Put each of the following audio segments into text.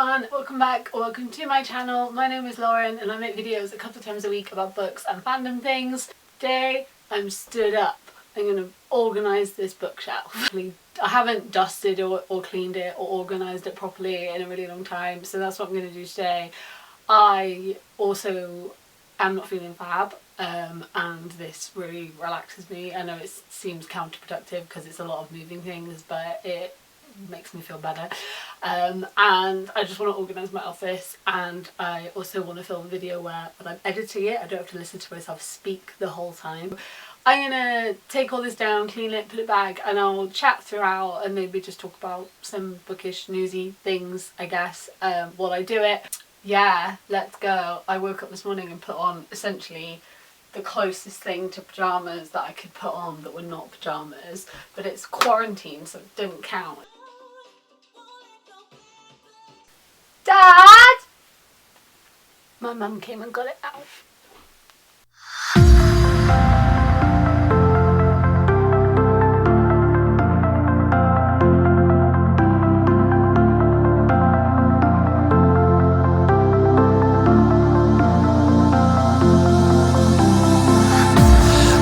everyone, welcome back or welcome to my channel. My name is Lauren and I make videos a couple of times a week about books and fandom things. Today I'm stood up. I'm going to organise this bookshelf. I haven't dusted or cleaned it or organised it properly in a really long time, so that's what I'm going to do today. I also am not feeling fab and this really relaxes me. I know it seems counterproductive because it's a lot of moving things, but it makes me feel better, and I just want to organise my office, and I also want to film a video where when I'm editing it I don't have to listen to myself speak the whole time. I'm gonna take all this down, clean it, put it back, and I'll chat throughout and maybe just talk about some bookish newsy things, I guess, while I do it. Yeah, let's go. I woke up this morning and put on essentially the closest thing to pyjamas that I could put on that were not pyjamas, but it's quarantine so it didn't count. Dad! My mum came and got it out.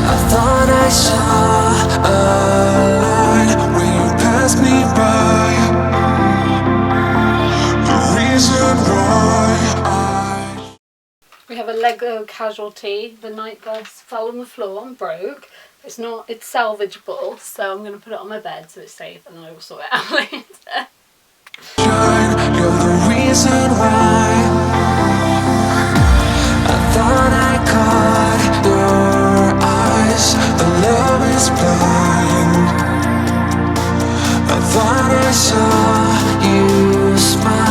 I thought I saw a light when you passed me by. The reason why We have a Lego casualty. The night bus fell on the floor and broke. It's salvageable, so I'm going to put it on my bed so it's safe and I will sort it out later. you're the reason why. I thought I caught your eyes. The love is blind. I thought I saw you smile.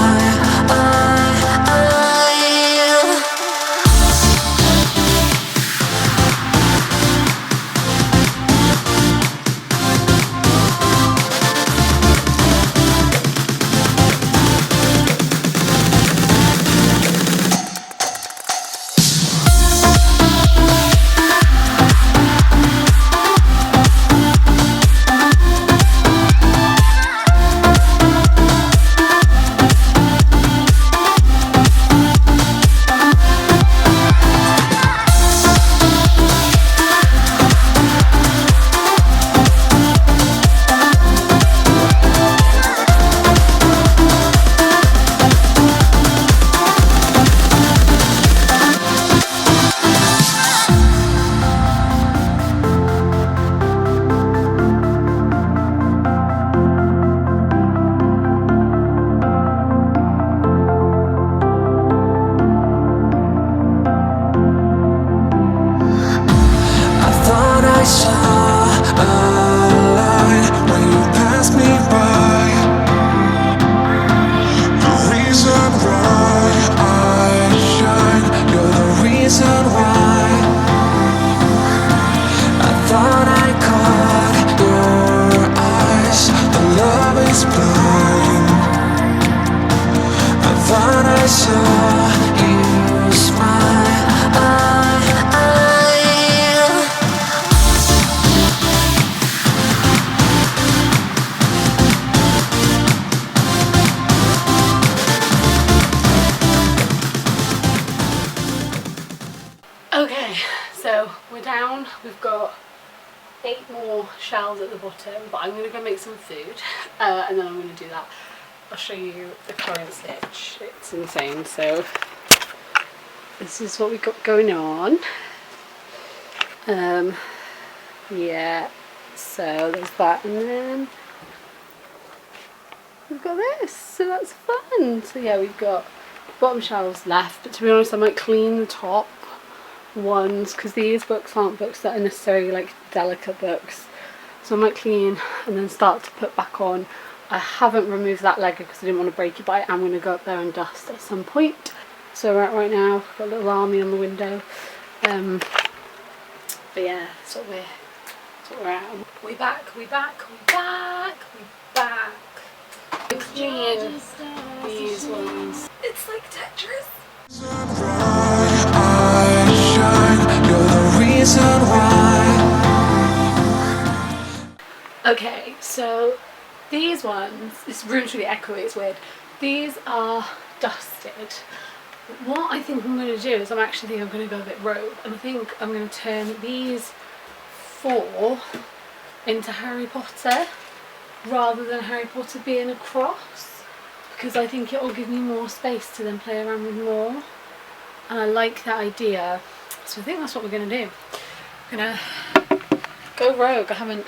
I saw a light when you passed me by. The reason why I shine, you're the reason why. I thought I caught your eyes. The love is blind. I thought I saw you smile. Okay, so we're down. We've got 8 more shelves at the bottom, but I'm going to go make some food and then I'm going to do that. I'll show you the current stitch. It's insane. So this is what we've got going on. Yeah, so there's that, and then we've got this, so that's fun. So yeah, we've got bottom shelves left, but to be honest I might clean the top ones because these books aren't books that are necessarily like delicate books, so I might clean and then start to put back on. I haven't removed that Lego because I didn't want to break it, but I am going to go up there and dust at some point. So right now I've got a little army on the window, but yeah, that's what we're at. We back. We clean these ones. It's like Tetris. I shine, you're the reason why. Okay, so these ones, this room's really echoey, it's weird, these are dusted. What I think I'm going to do is I'm going to go a bit rogue, and I think I'm going to turn these 4 into Harry Potter rather than Harry Potter being a cross, because I think it will give me more space to then play around with more, and I like that idea. So I think that's what we're going to do. I'm going to go rogue. I haven't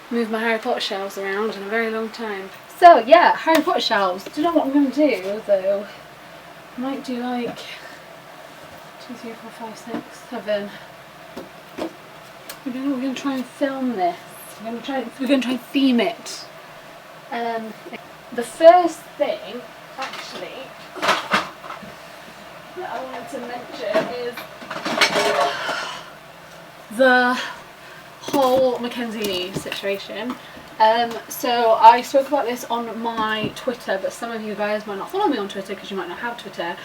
moved my Harry Potter shelves around in a very long time. So yeah, Harry Potter shelves. Do you know what I'm going to do though? I might do like 2, 3, 4, 5, 6, 7. We're going to try and film this. We're going to try and theme it. The first thing, actually, that I wanted to mention is the whole Mackenzie Lee situation. So I spoke about this on my Twitter, but some of you guys might not follow me on Twitter because you might not have Twitter,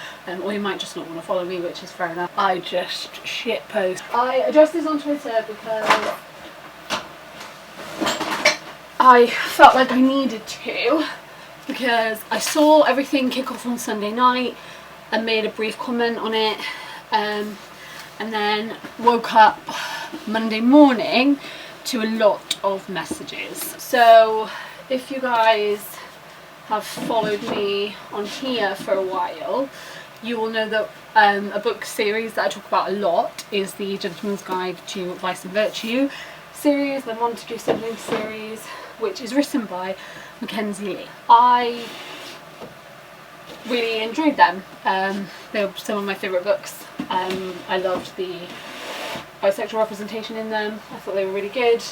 or you might just not want to follow me, which is fair enough. I just shitpost. I addressed this on Twitter because I felt like I needed to, because I saw everything kick off on Sunday night and made a brief comment on it, and then woke up Monday morning to a lot of messages. So if you guys have followed me on here for a while, you will know that a book series that I talk about a lot is the Gentleman's Guide to Vice and Virtue series, the Montague Siblings series, which is written by Mackenzie Lee. I really enjoyed them. They were some of my favourite books. I loved the bisexual representation in them. I thought they were really good.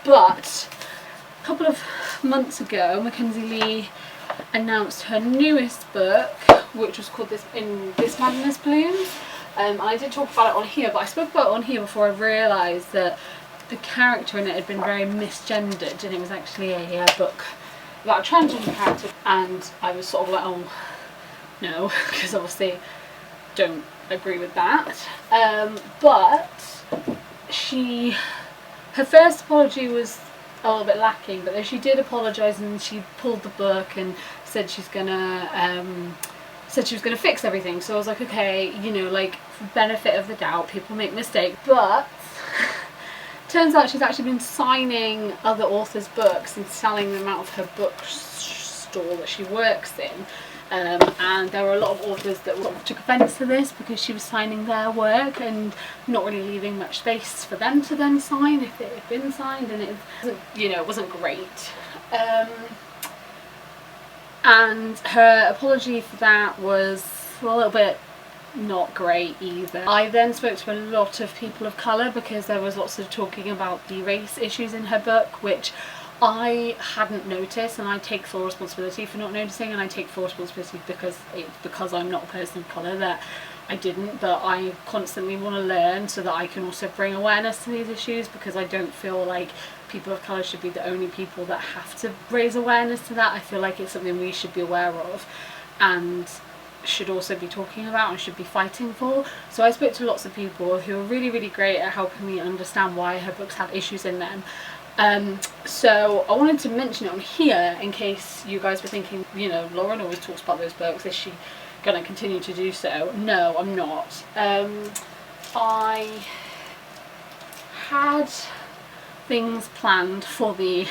But a couple of months ago, Mackenzie Lee announced her newest book, which was called This Madness Blooms. I did talk about it on here, but I spoke about it on here before I realised that the character in it had been very misgendered, and it was actually a book about a transgender character, and I was sort of like, oh no, because obviously don't agree with that. But her first apology was a little bit lacking, but then she did apologise, and she pulled the book and said she was gonna fix everything. So I was like, okay, you know, like, for benefit of the doubt, people make mistakes. But turns out she's actually been signing other authors' books and selling them out of her bookstore that she works in. And there were a lot of authors that took offence to this because she was signing their work and not really leaving much space for them to then sign if it had been signed, and it wasn't, you know, it wasn't great. And her apology for that was a little bit not great either. I then spoke to a lot of people of colour because there was lots of talking about the race issues in her book, which I hadn't noticed, and I take full responsibility for not noticing, and I take full responsibility because I'm not a person of colour that I didn't, but I constantly want to learn so that I can also bring awareness to these issues, because I don't feel like people of colour should be the only people that have to raise awareness to that. I feel like it's something we should be aware of and should also be talking about and should be fighting for. So I spoke to lots of people who are really, really great at helping me understand why her books have issues in them. So I wanted to mention it on here in case you guys were thinking, you know, Lauren always talks about those books, is she going to continue to do so? No, I'm not. I had things planned for the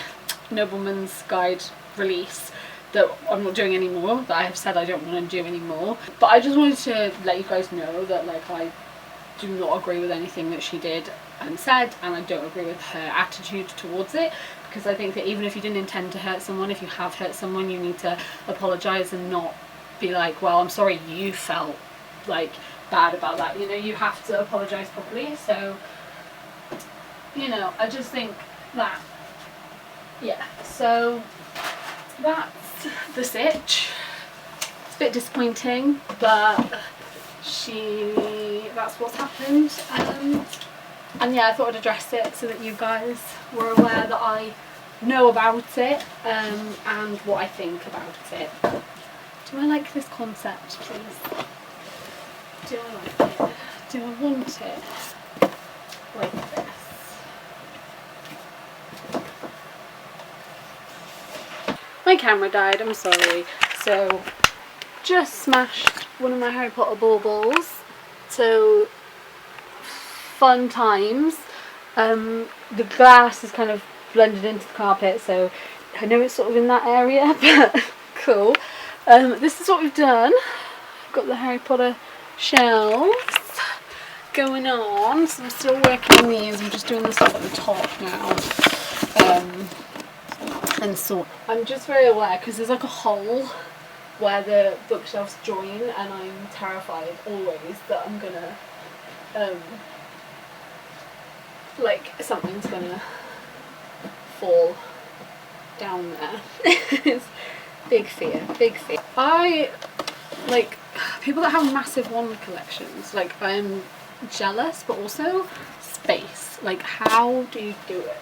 Nobleman's Guide release that I'm not doing anymore, that I have said I don't want to do anymore. But I just wanted to let you guys know that, like, I do not agree with anything that she did and said, and I don't agree with her attitude towards it, because I think that even if you didn't intend to hurt someone, if you have hurt someone, you need to apologise and not be like, well, I'm sorry you felt like bad about that. You know, you have to apologise properly. So, you know, I just think that, yeah, so that's the sitch. It's a bit disappointing, but that's what's happened. And yeah, I thought I'd address it so that you guys were aware that I know about it, and what I think about it. Do I like this concept, please? Do I like it? Do I want it like this? My camera died, I'm sorry. So, just smashed one of my Harry Potter baubles. So, fun times. The glass is kind of blended into the carpet, so I know it's sort of in that area, but cool. This is what we've done. I've got the Harry Potter shelves going on, so I'm still working on these. I'm just doing the stuff at the top now. And so I'm just very aware because there's like a hole where the bookshelves join, and I'm terrified always that I'm gonna like something's gonna fall down there. It's big fear. I like people that have massive wand collections. Like, I'm jealous, but also space. Like, how do you do it?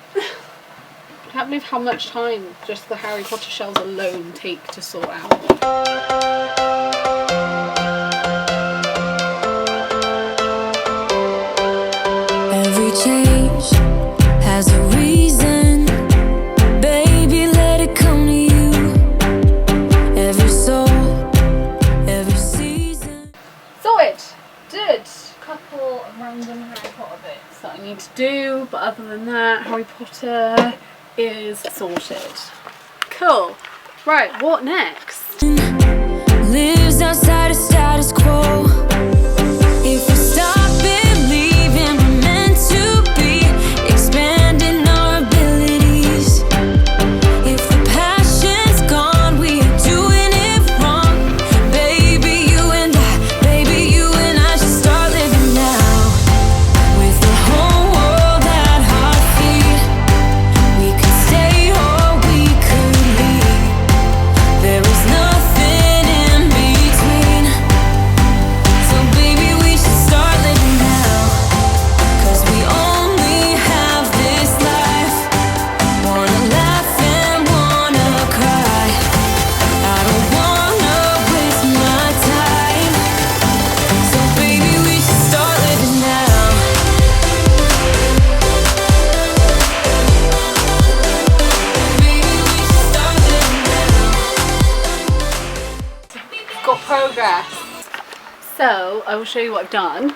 I can't believe how much time just the Harry Potter shelves alone take to sort out. Every change has a reason. Baby, let it come to you. Every soul, every season. Sorted! Did a couple of random Harry Potter bits that I need to do, but other than that, Harry Potter is sorted. Cool. Right, what next? Lives outside of status quo. If we stop believing we're meant to be, expanding our abilities. If the passion's gone, we are doing it wrong. Baby, you and I should start living now. With the whole world at our feet, we could stay or we could leave. There is nothing in between. So baby, we should start living now. 'Cause we only have this life. Wanna laugh and wanna cry. I don't wanna waste my time. So baby, we should start living now. Baby, we should start living now. Got progress. So I will show you what I've done.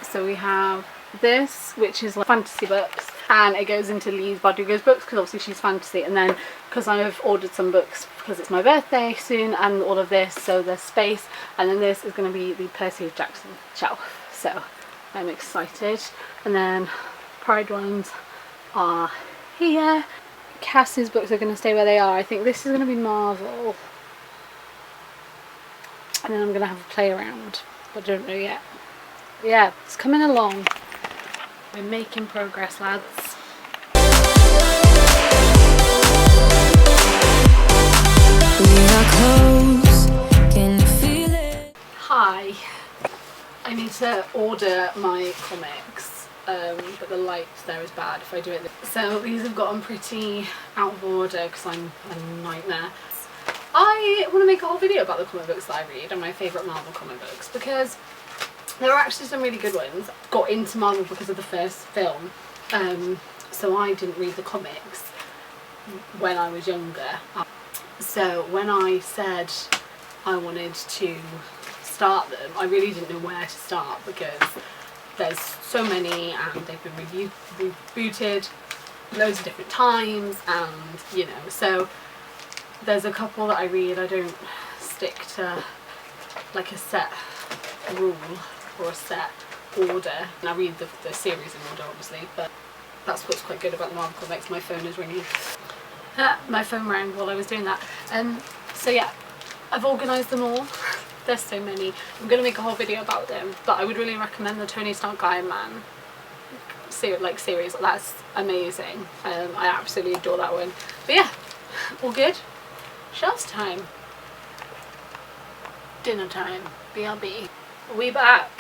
So we have this, which is like fantasy books, and it goes into Lee's Bardugo's books because obviously she's fantasy, and then because I've ordered some books because it's my birthday soon and all of this, so there's space, and then this is going to be the Percy Jackson shelf, so I'm excited. And then Pride ones are here. Cass's books are going to stay where they are. I think this is going to be Marvel, and then I'm going to have a play around, but I don't know yet. Yeah, it's coming along. We're making progress, lads. We are close. Can you feel it? Hi. I need to order my comics, but the light there is bad if I do it. So these have gotten pretty out of order because I'm a nightmare. I want to make a whole video about the comic books that I read and my favourite Marvel comic books, because there are actually some really good ones. Got into Marvel because of the first film, so I didn't read the comics when I was younger. So when I said I wanted to start them, I really didn't know where to start because there's so many and they've been rebooted loads of different times, and you know, so there's a couple that I read. I don't stick to like a set rule or a set order, and I read the series in order obviously, but that's what's quite good about the Marvel comics. My phone is ringing. My phone rang while I was doing that. So yeah, I've organised them all. There's so many. I'm going to make a whole video about them, but I would really recommend the Tony Stark Iron Man series. That's amazing. I absolutely adore that one. But yeah, all good. Shelves time. Dinner time. BRB. We back.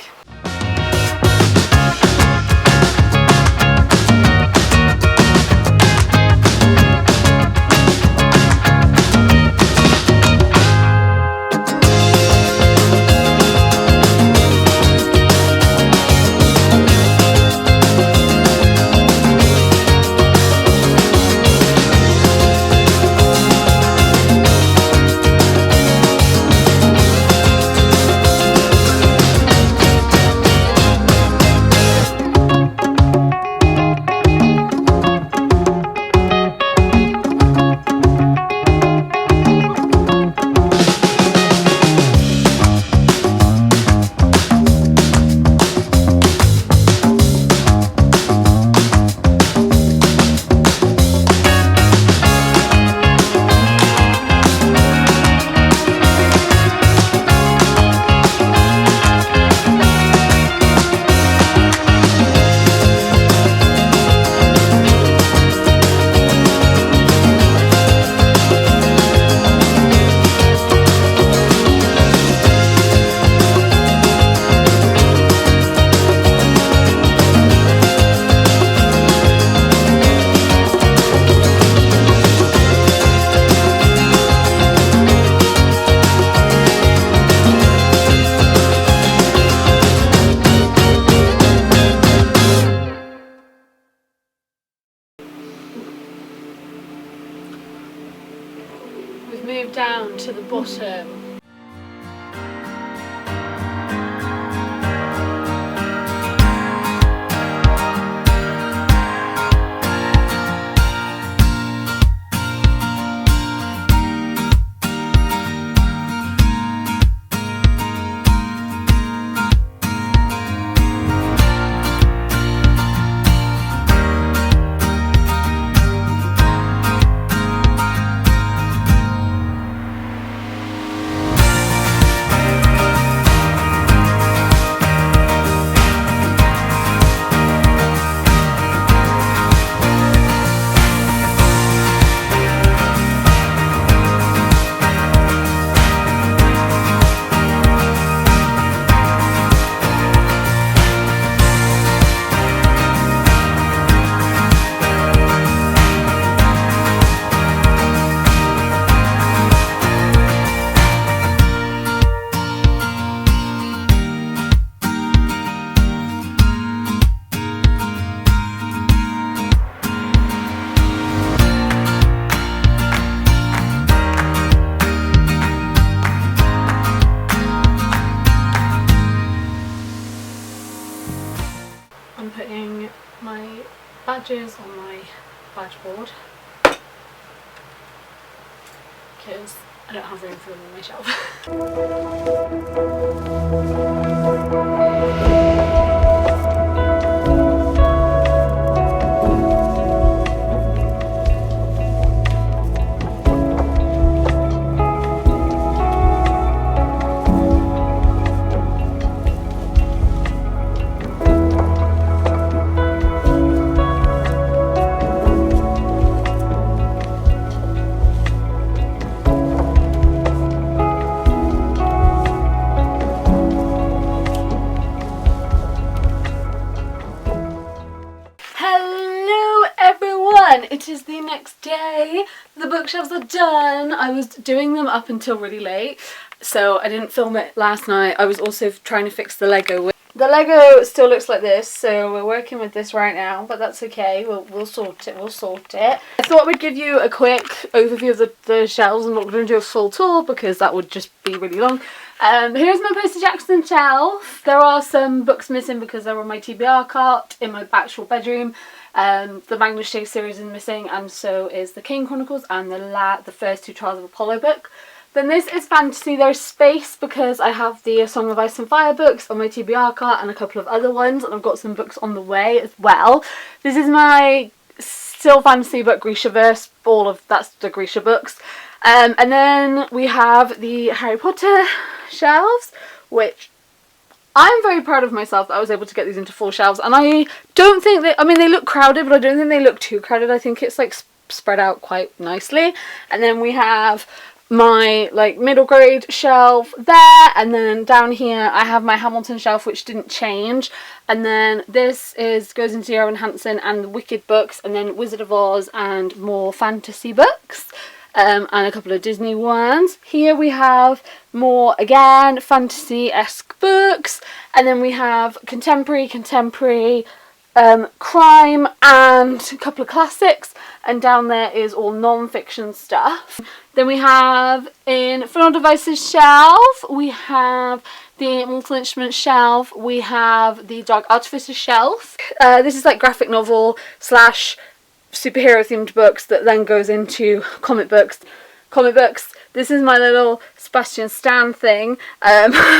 down to the bottom. I'm putting my badges on my badge board because I don't have room for them on my shelf. It is the next day. The bookshelves are done. I was doing them up until really late, so I didn't film it last night. I was also trying to fix the Lego. The Lego still looks like this, so we're working with this right now, but that's okay. We'll sort it. We'll sort it. I thought we'd give you a quick overview of the shelves. I'm not going to do a full tour because that would just be really long. Here's my Percy Jackson shelf. There are some books missing because they're on my TBR cart in my actual bedroom. The Magnus Chase series is missing, and so is the Kane Chronicles and the first two Trials of Apollo book. Then this is fantasy. There's space because I have the A Song of Ice and Fire books on my TBR cart and a couple of other ones, and I've got some books on the way as well. This is my still fantasy book Grishaverse. That's the Grisha books. And then we have the Harry Potter shelves, which I'm very proud of myself that I was able to get these into 4 shelves, and I don't think they, I mean, they look crowded, but I don't think they look too crowded. I think it's like spread out quite nicely. And then we have my like middle grade shelf there, and then down here I have my Hamilton shelf, which didn't change, and then this goes into Erin Hansen and the Wicked books, and then Wizard of Oz and more fantasy books. And a couple of Disney ones. Here we have more, again, fantasy-esque books. And then we have contemporary, crime, and a couple of classics. And down there is all non-fiction stuff. Then we have, in Final Devices shelf, we have the Mortal Instruments shelf. We have the Dark Artificer shelf. This is like graphic novel / superhero themed books that then goes into comic books. This is my little Sebastian Stan thing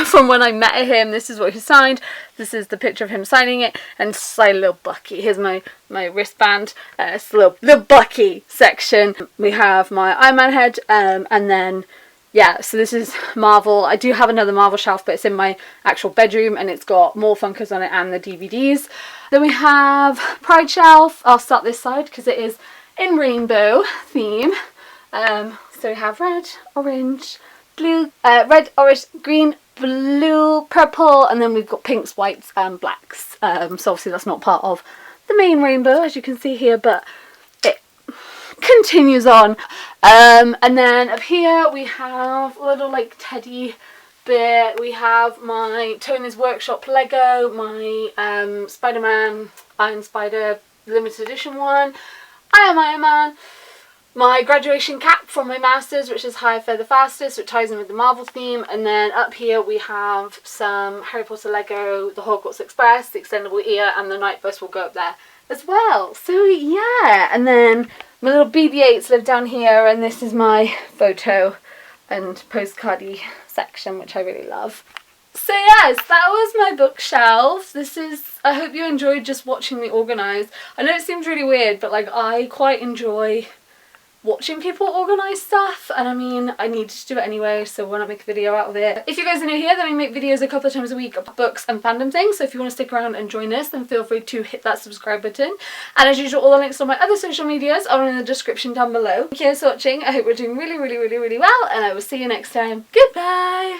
from when I met him. This is what he signed. This is the picture of him signing it, and it's like a little Bucky. Here's my wristband. It's a little Bucky section. We have my Iron Man head, and then yeah, so this is Marvel. I do have another Marvel shelf, but it's in my actual bedroom, and it's got more Funkos on it and the DVDs. Then we have Pride shelf. I'll start this side because it is in rainbow theme. So we have red, orange, blue, red, orange, green, blue, purple, and then we've got pinks, whites, and blacks. So obviously that's not part of the main rainbow, as you can see here, but it continues on. And then up here we have a little like teddy bit. We have my Tony's Workshop Lego, my Spider-Man Iron Spider limited edition one. I am Iron Man. my graduation cap from my masters, which is Sci-Fi the fastest, which ties in with the Marvel theme. And then up here we have some Harry Potter Lego, the Hogwarts Express, the extendable ear, and the night bus will go up there as well. So yeah, and then my little BB-8s live down here, and this is my photo and postcardy section, which I really love. So yes, that was my bookshelves. I hope you enjoyed just watching me organise. I know it seems really weird, but like I quite enjoy watching people organise stuff, and I mean, I need to do it anyway, so why not make a video out of it? If you guys are new here, then we make videos a couple of times a week about books and fandom things, so if you want to stick around and join us, then feel free to hit that subscribe button. And as usual, all the links to my other social medias are in the description down below. Thank you guys for watching. I hope we're doing really, really, really, really well, and I will see you next time. Goodbye!